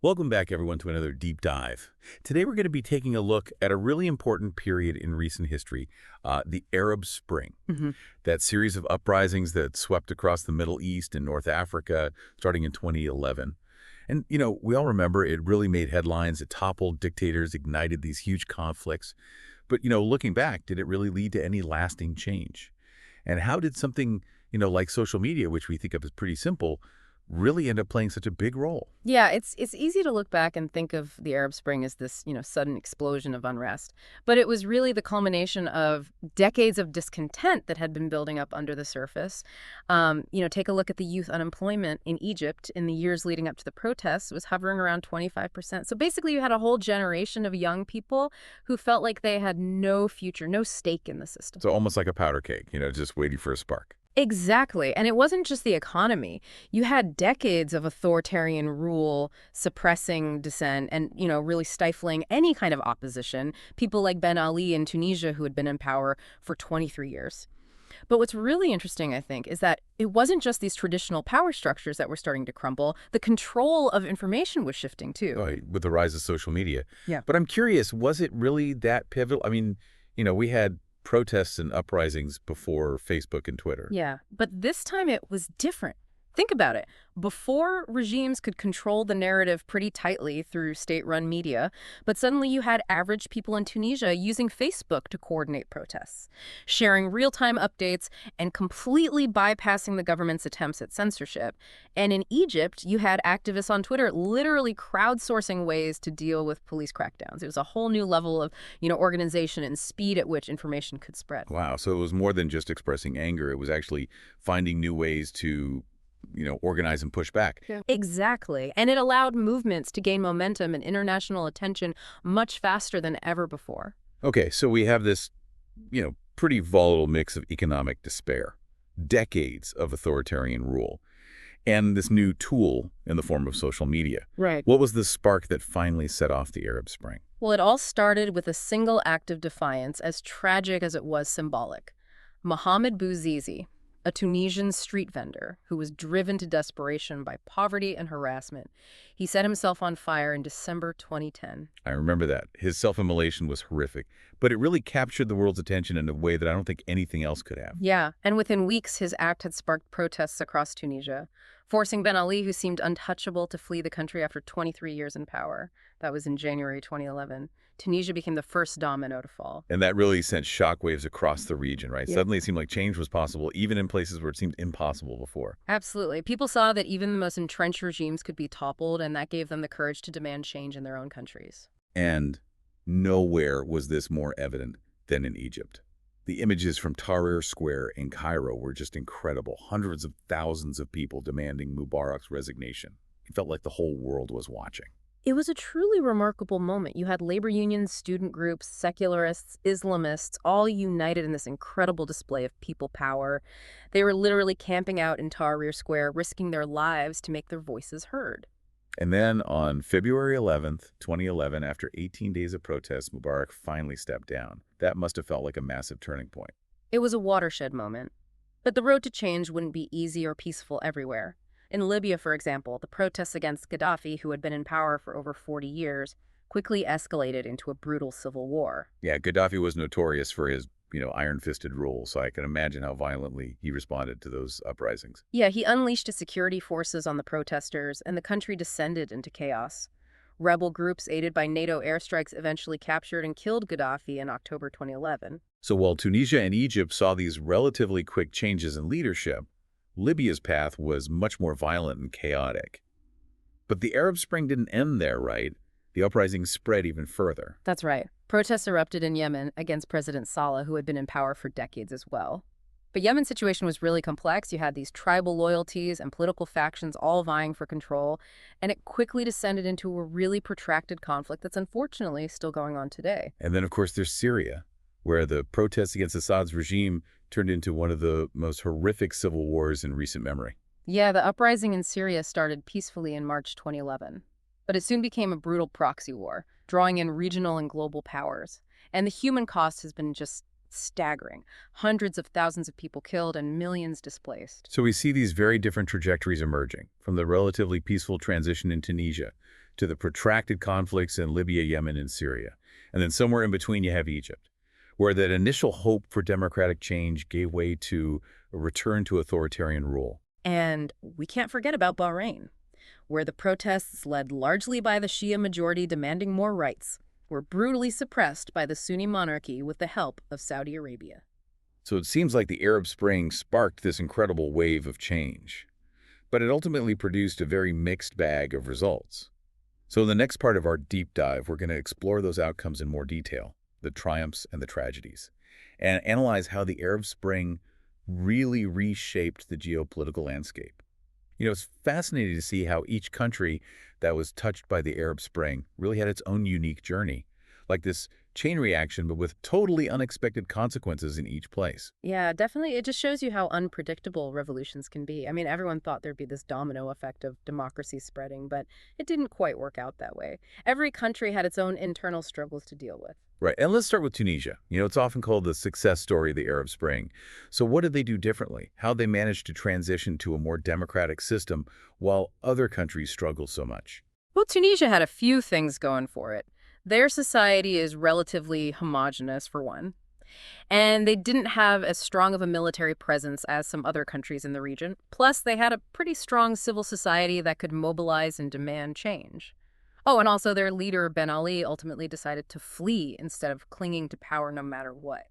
Welcome back, everyone, to another deep dive. Today, we're going to be taking a look at a really important period in recent history, the Arab Spring. hmm That series of uprisings that swept across the Middle East and North Africa starting in 2011. And, we all remember it really made headlines. It toppled dictators, ignited these huge conflicts. But, looking back, did it really lead to any lasting change? And how did something, like social media, which we think of as pretty simple, really end up playing such a big role? Yeah, it's easy to look back and think of the Arab Spring as this, sudden explosion of unrest. But it was really the culmination of decades of discontent that had been building up under the surface. Take a look at the youth unemployment in Egypt in the years leading up to the protests. It was hovering around 25%. So basically, you had a whole generation of young people who felt like they had no future, no stake in the system. So almost like a powder keg, just waiting for a spark. Exactly. And it wasn't just the economy. You had decades of authoritarian rule suppressing dissent and, really stifling any kind of opposition. People like Ben Ali in Tunisia who had been in power for 23 years. But what's really interesting, I think, is that it wasn't just these traditional power structures that were starting to crumble. The control of information was shifting, too. Right, with the rise of social media. Yeah. But I'm curious, was it really that pivotal? I mean, we had protests and uprisings before Facebook and Twitter. Yeah, but this time it was different. Think about it. Before, regimes could control the narrative pretty tightly through state-run media, but suddenly you had average people in Tunisia using Facebook to coordinate protests, sharing real-time updates and completely bypassing the government's attempts at censorship. And in Egypt, you had activists on Twitter literally crowdsourcing ways to deal with police crackdowns. It was a whole new level of, organization and speed at which information could spread. Wow, so it was more than just expressing anger. It was actually finding new ways to organize and push back. Yeah. Exactly. And it allowed movements to gain momentum and international attention much faster than ever before. Okay, so we have this, pretty volatile mix of economic despair, decades of authoritarian rule, and this new tool in the form of social media. Right. What was the spark that finally set off the Arab Spring? Well, it all started with a single act of defiance, as tragic as it was symbolic. Mohamed Bouazizi, a Tunisian street vendor who was driven to desperation by poverty and harassment. He set himself on fire in December 2010. I remember that. His self-immolation was horrific, but it really captured the world's attention in a way that I don't think anything else could have. Yeah, and within weeks, his act had sparked protests across Tunisia, forcing Ben Ali, who seemed untouchable, to flee the country after 23 years in power. That was in January 2011. Tunisia became the first domino to fall. And that really sent shockwaves across the region, right? Yeah. Suddenly it seemed like change was possible, even in places where it seemed impossible before. Absolutely. People saw that even the most entrenched regimes could be toppled, and that gave them the courage to demand change in their own countries. And nowhere was this more evident than in Egypt. The images from Tahrir Square in Cairo were just incredible. Hundreds of thousands of people demanding Mubarak's resignation. It felt like the whole world was watching. It was a truly remarkable moment. You had labor unions, student groups, secularists, Islamists, all united in this incredible display of people power. They were literally camping out in Tahrir Square, risking their lives to make their voices heard. And then on February 11th, 2011, after 18 days of protests, Mubarak finally stepped down. That must have felt like a massive turning point. It was a watershed moment. But the road to change wouldn't be easy or peaceful everywhere. In Libya, for example, the protests against Gaddafi, who had been in power for over 40 years, quickly escalated into a brutal civil war. Yeah, Gaddafi was notorious for his, iron-fisted rule, so I can imagine how violently he responded to those uprisings. Yeah, he unleashed his security forces on the protesters, and the country descended into chaos. Rebel groups aided by NATO airstrikes eventually captured and killed Gaddafi in October 2011. So while Tunisia and Egypt saw these relatively quick changes in leadership, Libya's path was much more violent and chaotic. But the Arab Spring didn't end there, right? The uprisings spread even further. That's right. Protests erupted in Yemen against President Saleh, who had been in power for decades as well. But Yemen's situation was really complex. You had these tribal loyalties and political factions all vying for control, and it quickly descended into a really protracted conflict that's unfortunately still going on today. And then, of course, there's Syria, where the protests against Assad's regime turned into one of the most horrific civil wars in recent memory. Yeah, the uprising in Syria started peacefully in March 2011, but it soon became a brutal proxy war, drawing in regional and global powers. And the human cost has been just staggering. Hundreds of thousands of people killed and millions displaced. So we see these very different trajectories emerging, from the relatively peaceful transition in Tunisia to the protracted conflicts in Libya, Yemen, and Syria. And then somewhere in between you have Egypt, where that initial hope for democratic change gave way to a return to authoritarian rule. And we can't forget about Bahrain, where the protests, led largely by the Shia majority demanding more rights, were brutally suppressed by the Sunni monarchy with the help of Saudi Arabia. So it seems like the Arab Spring sparked this incredible wave of change. But it ultimately produced a very mixed bag of results. So in the next part of our deep dive, we're going to explore those outcomes in more detail, the triumphs and the tragedies, and analyze how the Arab Spring really reshaped the geopolitical landscape. It's fascinating to see how each country that was touched by the Arab Spring really had its own unique journey, like this chain reaction, but with totally unexpected consequences in each place. Yeah, definitely. It just shows you how unpredictable revolutions can be. I mean, everyone thought there'd be this domino effect of democracy spreading, but it didn't quite work out that way. Every country had its own internal struggles to deal with. Right, and let's start with Tunisia. It's often called the success story of the Arab Spring. So what did they do differently? How'd they manage to transition to a more democratic system while other countries struggled so much? Well, Tunisia had a few things going for it. Their society is relatively homogenous, for one, and they didn't have as strong of a military presence as some other countries in the region. Plus, they had a pretty strong civil society that could mobilize and demand change. Oh, and also their leader, Ben Ali, ultimately decided to flee instead of clinging to power no matter what.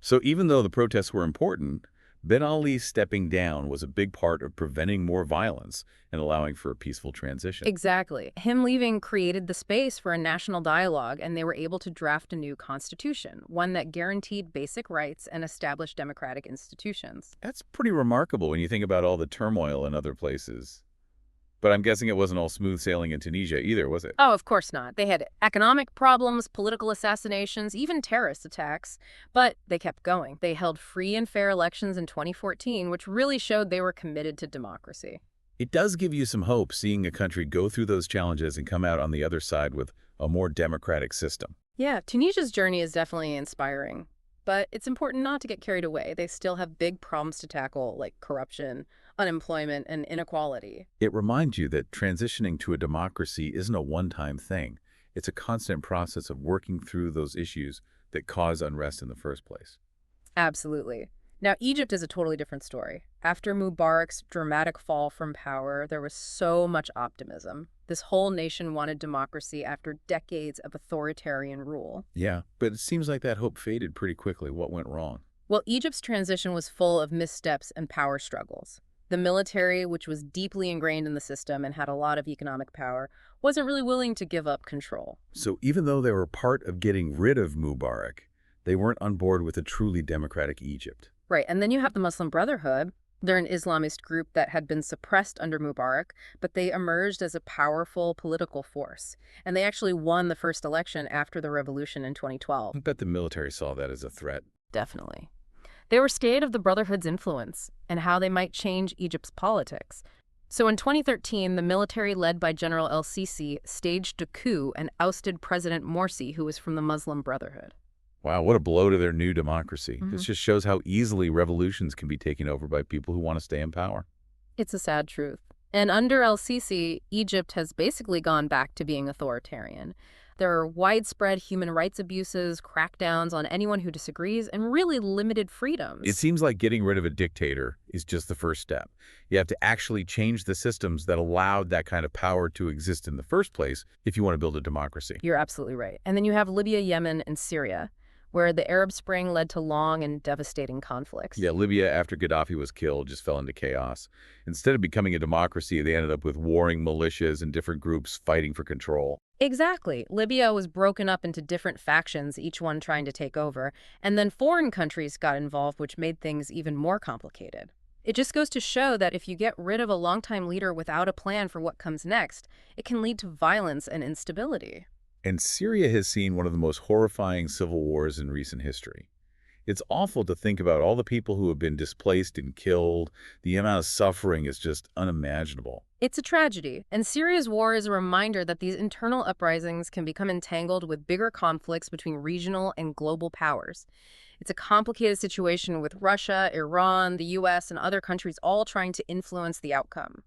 So even though the protests were important, Ben Ali stepping down was a big part of preventing more violence and allowing for a peaceful transition. Exactly. Him leaving created the space for a national dialogue, and they were able to draft a new constitution, one that guaranteed basic rights and established democratic institutions. That's pretty remarkable when you think about all the turmoil in other places. But I'm guessing it wasn't all smooth sailing in Tunisia either, was it? Oh, of course not. They had economic problems, political assassinations, even terrorist attacks. But they kept going. They held free and fair elections in 2014, which really showed they were committed to democracy. It does give you some hope seeing a country go through those challenges and come out on the other side with a more democratic system. Yeah, Tunisia's journey is definitely inspiring. But it's important not to get carried away. They still have big problems to tackle, like corruption, unemployment, and inequality. It reminds you that transitioning to a democracy isn't a one-time thing. It's a constant process of working through those issues that cause unrest in the first place. Absolutely. Now, Egypt is a totally different story. After Mubarak's dramatic fall from power, there was so much optimism. This whole nation wanted democracy after decades of authoritarian rule. Yeah, but it seems like that hope faded pretty quickly. What went wrong? Well, Egypt's transition was full of missteps and power struggles. The military, which was deeply ingrained in the system and had a lot of economic power, wasn't really willing to give up control. So even though they were part of getting rid of Mubarak, they weren't on board with a truly democratic Egypt. Right, and then you have the Muslim Brotherhood. They're an Islamist group that had been suppressed under Mubarak, but they emerged as a powerful political force. And they actually won the first election after the revolution in 2012. I bet the military saw that as a threat. Definitely. They were scared of the Brotherhood's influence and how they might change Egypt's politics. So in 2013, the military led by General el-Sisi staged a coup and ousted President Morsi, who was from the Muslim Brotherhood. Wow, what a blow to their new democracy. This just shows how easily revolutions can be taken over by people who want to stay in power. It's a sad truth. And under el-Sisi, Egypt has basically gone back to being authoritarian. There are widespread human rights abuses, crackdowns on anyone who disagrees, and really limited freedoms. It seems like getting rid of a dictator is just the first step. You have to actually change the systems that allowed that kind of power to exist in the first place if you want to build a democracy. You're absolutely right. And then you have Libya, Yemen, and Syria, where the Arab Spring led to long and devastating conflicts. Yeah, Libya, after Gaddafi was killed, just fell into chaos. Instead of becoming a democracy, they ended up with warring militias and different groups fighting for control. Exactly. Libya was broken up into different factions, each one trying to take over, and then foreign countries got involved, which made things even more complicated. It just goes to show that if you get rid of a longtime leader without a plan for what comes next, it can lead to violence and instability. And Syria has seen one of the most horrifying civil wars in recent history. It's awful to think about all the people who have been displaced and killed. The amount of suffering is just unimaginable. It's a tragedy, and Syria's war is a reminder that these internal uprisings can become entangled with bigger conflicts between regional and global powers. It's a complicated situation with Russia, Iran, the U.S., and other countries all trying to influence the outcome.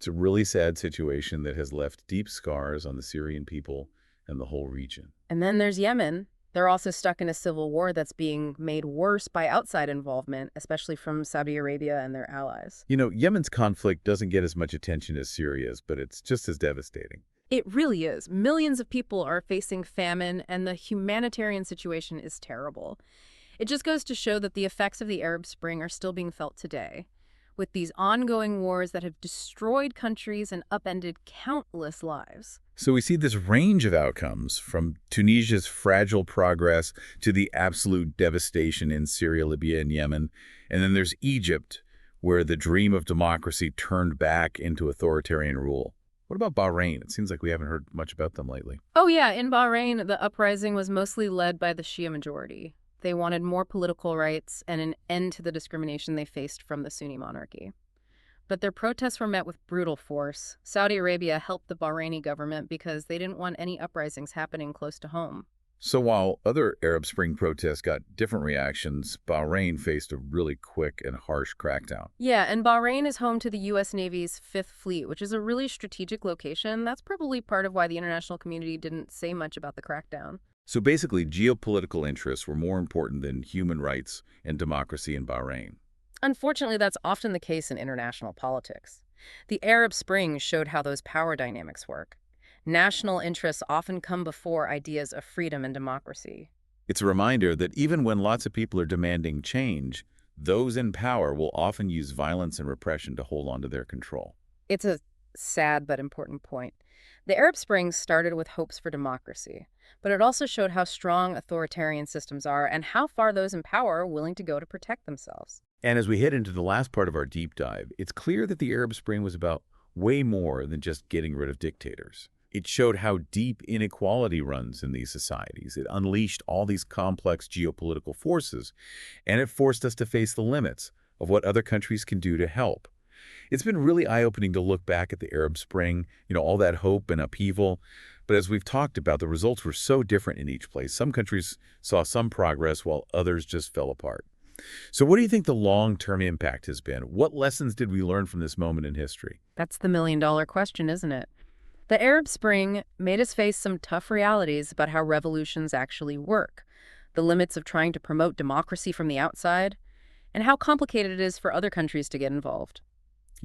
It's a really sad situation that has left deep scars on the Syrian people and the whole region. And then there's Yemen. They're also stuck in a civil war that's being made worse by outside involvement, especially from Saudi Arabia and their allies. Yemen's conflict doesn't get as much attention as Syria's, but it's just as devastating. It really is. Millions of people are facing famine, and the humanitarian situation is terrible. It just goes to show that the effects of the Arab Spring are still being felt today, with these ongoing wars that have destroyed countries and upended countless lives. So we see this range of outcomes, from Tunisia's fragile progress to the absolute devastation in Syria, Libya, and Yemen. And then there's Egypt, where the dream of democracy turned back into authoritarian rule. What about Bahrain? It seems like we haven't heard much about them lately. Oh yeah, in Bahrain, the uprising was mostly led by the Shia majority. They wanted more political rights and an end to the discrimination they faced from the Sunni monarchy. But their protests were met with brutal force. Saudi Arabia helped the Bahraini government because they didn't want any uprisings happening close to home. So while other Arab Spring protests got different reactions, Bahrain faced a really quick and harsh crackdown. Yeah, and Bahrain is home to the U.S. Navy's Fifth Fleet, which is a really strategic location. That's probably part of why the international community didn't say much about the crackdown. So basically, geopolitical interests were more important than human rights and democracy in Bahrain. Unfortunately, that's often the case in international politics. The Arab Spring showed how those power dynamics work. National interests often come before ideas of freedom and democracy. It's a reminder that even when lots of people are demanding change, those in power will often use violence and repression to hold on to their control. It's a sad but important point. The Arab Spring started with hopes for democracy, but it also showed how strong authoritarian systems are and how far those in power are willing to go to protect themselves. And as we head into the last part of our deep dive, it's clear that the Arab Spring was about way more than just getting rid of dictators. It showed how deep inequality runs in these societies. It unleashed all these complex geopolitical forces, and it forced us to face the limits of what other countries can do to help. It's been really eye-opening to look back at the Arab Spring, all that hope and upheaval. But as we've talked about, the results were so different in each place. Some countries saw some progress while others just fell apart. So what do you think the long-term impact has been? What lessons did we learn from this moment in history? That's the million-dollar question, isn't it? The Arab Spring made us face some tough realities about how revolutions actually work, the limits of trying to promote democracy from the outside, and how complicated it is for other countries to get involved.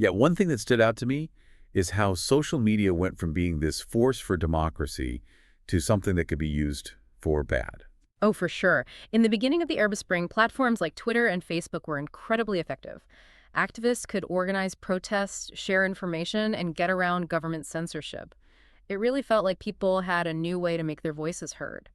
Yeah, one thing that stood out to me is how social media went from being this force for democracy to something that could be used for bad. Oh, for sure. In the beginning of the Arab Spring, platforms like Twitter and Facebook were incredibly effective. Activists could organize protests, share information, and get around government censorship. It really felt like people had a new way to make their voices heard.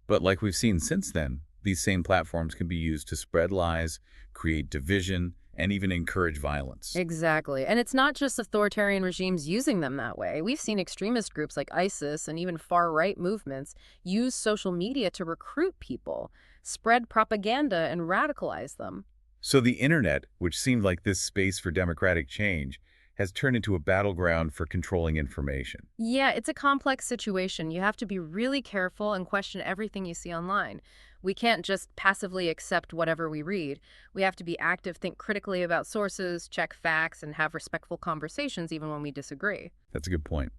But like we've seen since then, these same platforms can be used to spread lies, create division, and even encourage violence. Exactly. And it's not just authoritarian regimes using them that way. We've seen extremist groups like ISIS and even far-right movements use social media to recruit people, spread propaganda, and radicalize them. So the internet, which seemed like this space for democratic change, has turned into a battleground for controlling information. Yeah, it's a complex situation. You have to be really careful and question everything you see online. We can't just passively accept whatever we read. We have to be active, think critically about sources, check facts, and have respectful conversations even when we disagree. That's a good point.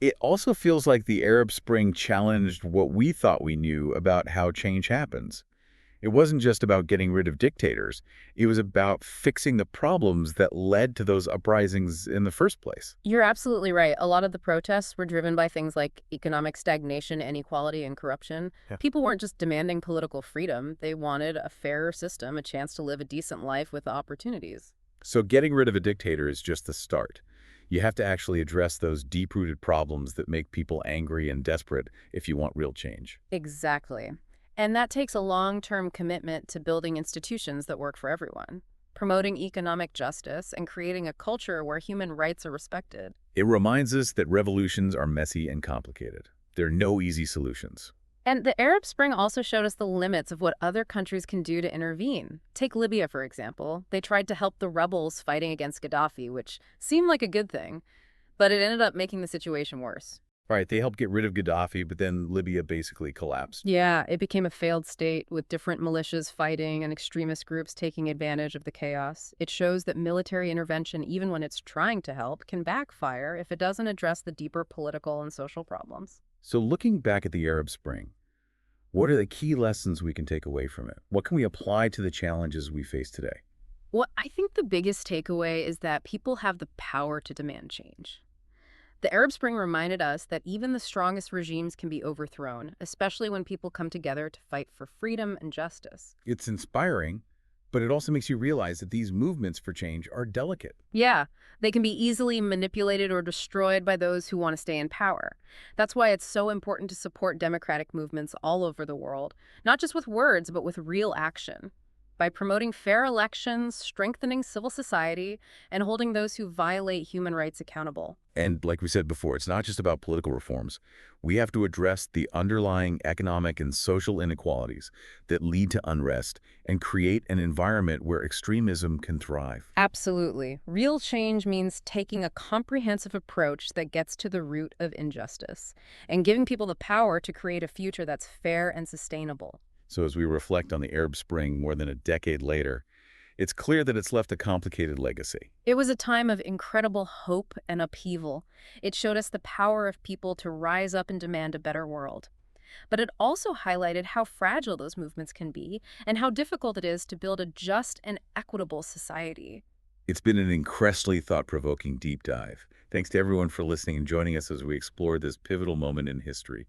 It also feels like the Arab Spring challenged what we thought we knew about how change happens. It wasn't just about getting rid of dictators. It was about fixing the problems that led to those uprisings in the first place. You're absolutely right. A lot of the protests were driven by things like economic stagnation, inequality, and corruption. Yeah. People weren't just demanding political freedom. They wanted a fairer system, a chance to live a decent life with opportunities. So getting rid of a dictator is just the start. You have to actually address those deep-rooted problems that make people angry and desperate if you want real change. Exactly. And that takes a long-term commitment to building institutions that work for everyone, promoting economic justice, and creating a culture where human rights are respected. It reminds us that revolutions are messy and complicated. There are no easy solutions. And the Arab Spring also showed us the limits of what other countries can do to intervene. Take Libya, for example. They tried to help the rebels fighting against Gaddafi, which seemed like a good thing, but it ended up making the situation worse. Right, they helped get rid of Gaddafi, but then Libya basically collapsed. Yeah, it became a failed state with different militias fighting and extremist groups taking advantage of the chaos. It shows that military intervention, even when it's trying to help, can backfire if it doesn't address the deeper political and social problems. So looking back at the Arab Spring, what are the key lessons we can take away from it? What can we apply to the challenges we face today? Well, I think the biggest takeaway is that people have the power to demand change. The Arab Spring reminded us that even the strongest regimes can be overthrown, especially when people come together to fight for freedom and justice. It's inspiring, but it also makes you realize that these movements for change are delicate. Yeah, they can be easily manipulated or destroyed by those who want to stay in power. That's why it's so important to support democratic movements all over the world, not just with words, but with real action. By promoting fair elections, strengthening civil society, and holding those who violate human rights accountable. And like we said before, it's not just about political reforms. We have to address the underlying economic and social inequalities that lead to unrest and create an environment where extremism can thrive. Absolutely. Real change means taking a comprehensive approach that gets to the root of injustice and giving people the power to create a future that's fair and sustainable. So as we reflect on the Arab Spring more than a decade later, it's clear that it's left a complicated legacy. It was a time of incredible hope and upheaval. It showed us the power of people to rise up and demand a better world. But it also highlighted how fragile those movements can be and how difficult it is to build a just and equitable society. It's been an incredibly thought-provoking deep dive. Thanks to everyone for listening and joining us as we explore this pivotal moment in history.